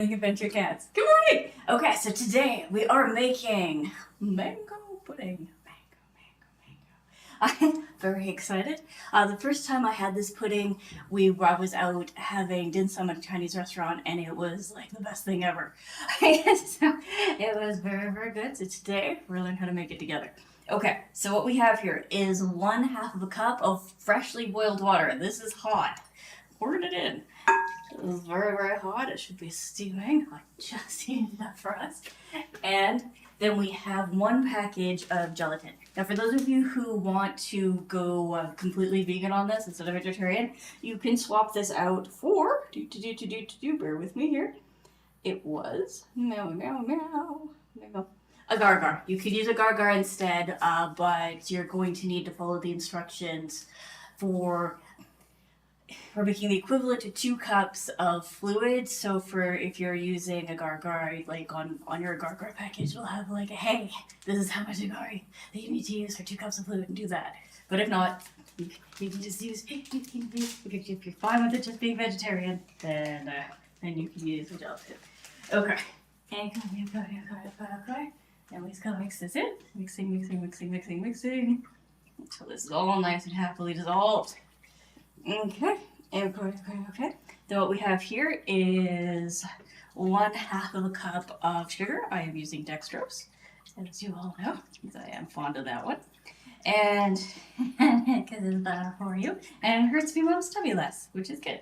Adventure Cats. Good morning! Okay, so today we are making mango pudding. I'm very excited. The first time I had this pudding, I was out having dim sum at a Chinese restaurant, and it was like the best thing ever. So it was very, very good. So today we're learning how to make it together. Okay, so what we have here is 1/2 of a cup of freshly boiled water. This is hot. Poured it in. It was very, very hot. It should be stewing. I just heated it up for us. And then we have 1 package of gelatin. Now, for those of you who want to go completely vegan on this instead of vegetarian, you can swap this out for, bear with me here. It was, a gar-gar. You could use a gar-gar instead, but you're going to need to follow the instructions for we're making the equivalent to 2 cups of fluid. So for if you're using a gar-gar, like on your gar-gar package, it'll have like, hey, this is how much agar that you need to use for 2 cups of fluid, and do that. But if not, you can just use, if you're fine with it just being vegetarian, then you can use the gelatin. Okay. And then we just gotta mix this in. Mixing. Until this is all nice and happily dissolved. Okay. Then what we have here is 1/2 of a cup of sugar. I am using dextrose, as you all know, because I am fond of that one. And because it's better for you, and it hurts people's tummy less, which is good.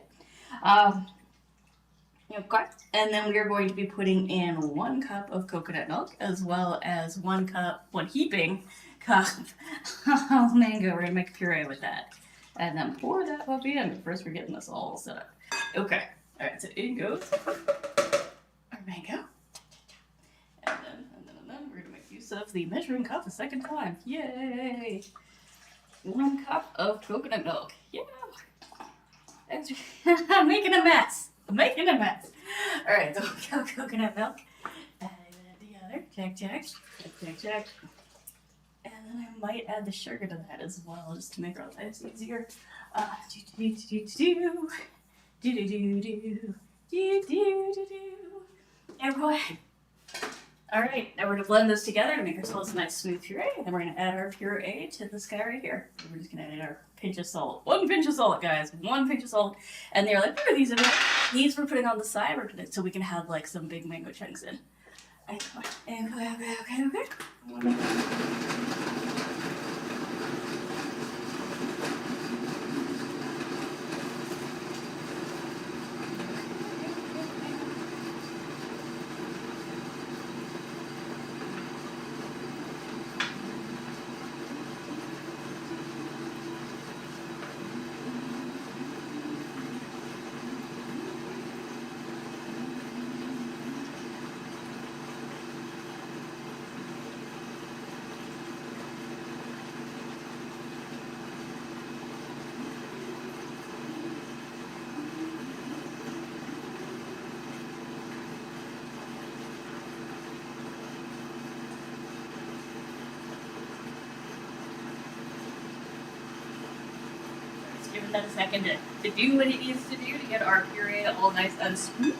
Okay. And then we are going to be putting in 1 cup of coconut milk, as well as 1 heaping cup of mango. We're gonna make a puree with that. And then pour that puppy in. First, we're getting this all set up. Okay. All right, so in goes our mango. And then we're going to make use of the measuring cup a second time. Yay! 1 cup of coconut milk. Yeah! I'm making a mess. All right, so 1 cup of coconut milk. Add it together. Check. And then I might add the sugar to that as well, just to make our lives easier. Alright, now we're going to blend this together to make ourselves a nice smooth puree. And then we're going to add our puree to this guy right here. And we're just going to add our pinch of salt. 1 pinch of salt, guys. 1 pinch of salt. And they're like, what are these about? These we're putting on the side so we can have like some big mango chunks in. Okay. Give that a second to do what it needs to do to get our puree all nice and smooth.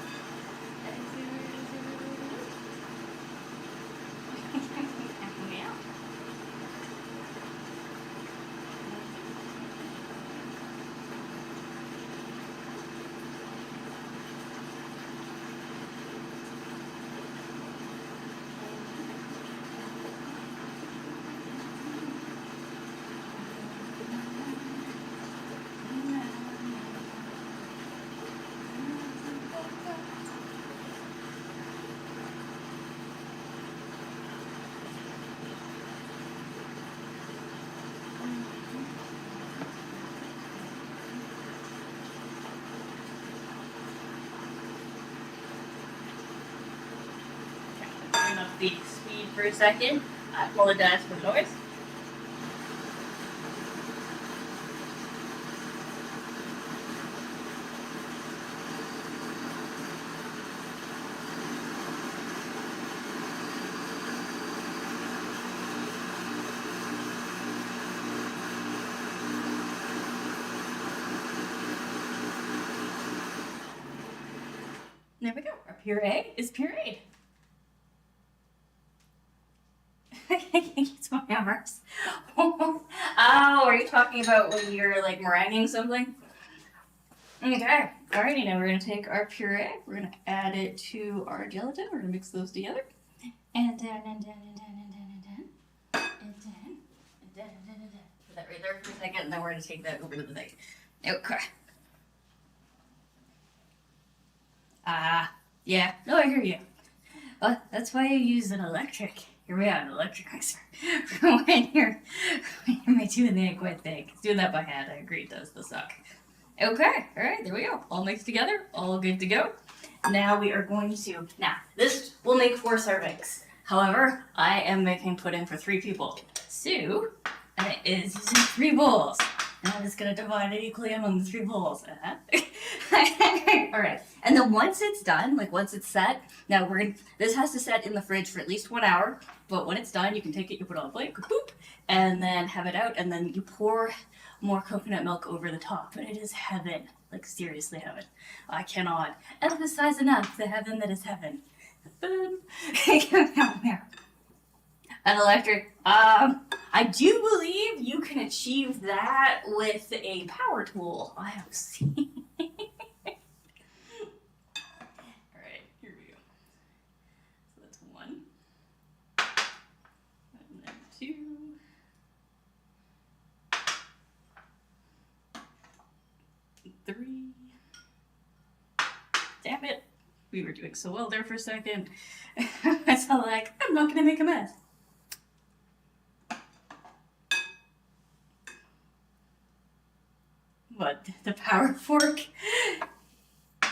Turn up the speed for a second. I apologize for the noise. There we go. Our puree is pureed. It's my hammers. Oh, are you talking about when you're like meringuing something? Okay. Alrighty, now we're gonna take our puree. We're gonna add it to our gelatin. We're gonna mix those together. And then, and then, and then, and then, and then, and then, and then, and then, and then. Put that right there for a second, and then we're gonna take that over to the thing. Okay. Yeah. No, I hear you. Well, that's why you use an electric. Here we have an electric mixer. when you're doing the egg white thing. Doing that by hand, I agree, it does suck. Okay, all right, there we go. All mixed together, all good to go. Now we are going to, this will make 4 servings. However, I am making pudding for 3 people. So, it is using 3 bowls. And I'm just going to divide it equally among the 3 bowls. All right, and then once it's done, like once it's set, now this has to set in the fridge for at least 1 hour. But when it's done, you can take it, you put it on a plate, boop, and then have it out, and then you pour more coconut milk over the top, and it is heaven. Like, seriously heaven. I cannot emphasize enough the heaven that is heaven. Boom. An electric. I do believe you can achieve that with a power tool. I have seen. Alright, here we go. So that's 1. And then 2. Three. Damn it. We were doing so well there for a second. I felt like, I'm not going to make a mess. What? The power fork?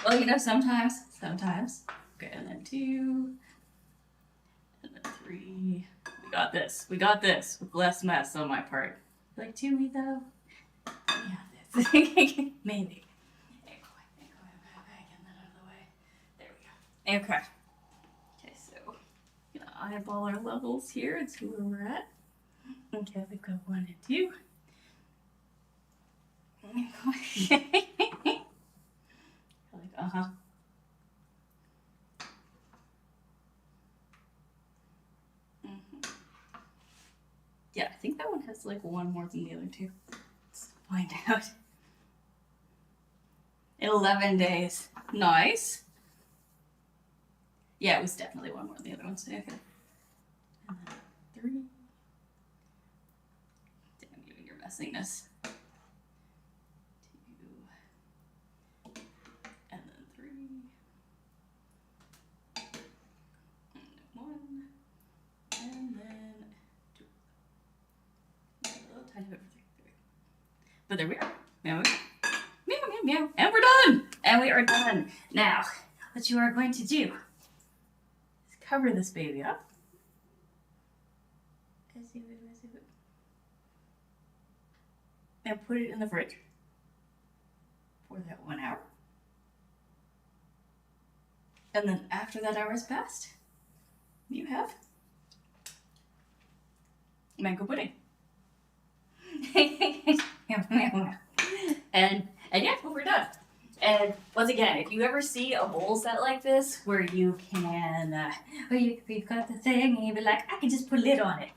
Well, you know, sometimes. Okay, and then 2. And then 3. We got this. With less mess on my part. Like, do we though? Yeah, this. Maybe. Okay. Okay, so gonna eyeball our levels here and see where we're at. Okay, we've got 1 and 2. Like, Yeah, I think that one has like 1 more than the other 2. Let's find out. 11 days. Nice. Yeah, it was definitely 1 more than the other ones. Okay. And then 3. Damn you and your messiness. 2. And then 3. And then 1. And then 2. A little tiny bit for 3. But there we are. Meow, meow, meow, meow. And we're done! And we are done. Now, what you are going to do, cover this baby up. And put it in the fridge for that 1 hour. And then after that hour has passed, you have mango pudding. and yeah, we're done. And once again, if you ever see a bowl set like this, where you can, you've got the thing, and you'd be like, I can just put a lid on it.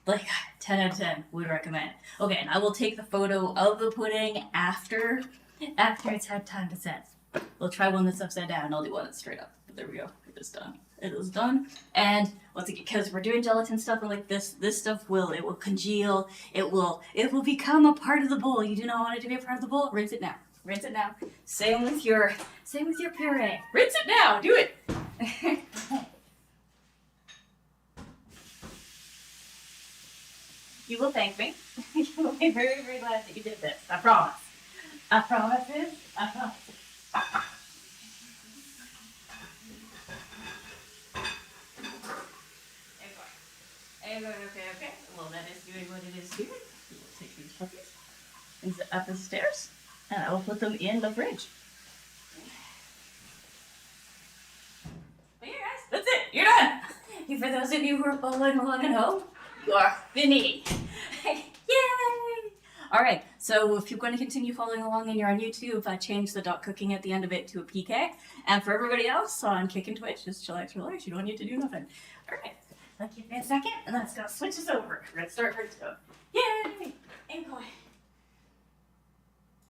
Like, 10 out of 10, would recommend. Okay, and I will take the photo of the pudding after it's had time to set. We'll try one that's upside down, and I'll do one that's straight up. But there we go, it is done. It is done. And once again, because we're doing gelatin stuff and like this stuff it will congeal. It will become a part of the bowl. You do not want it to be a part of the bowl. Rinse it now. Rinse it now. Same with your puree. Rinse it now. Do it. You will thank me. You will be very, very glad that you did this. I promise. I promise it. I promise it. Okay. Well, that is doing what it is doing. We will take these puppies and up the stairs, and I will put them in the fridge. But yeah, guys, that's it. You're done. And for those of you who are following along at home, you are finished. Yay! All right. So So if you're going to continue following along and you're on YouTube, I changed the dot cooking at the end of it to a PK. And for everybody else on Kick and Twitch, just chillax, relax. You don't need to do nothing. All right. I'll give me a second, and let's go switch this over. We're going to start first. Yay!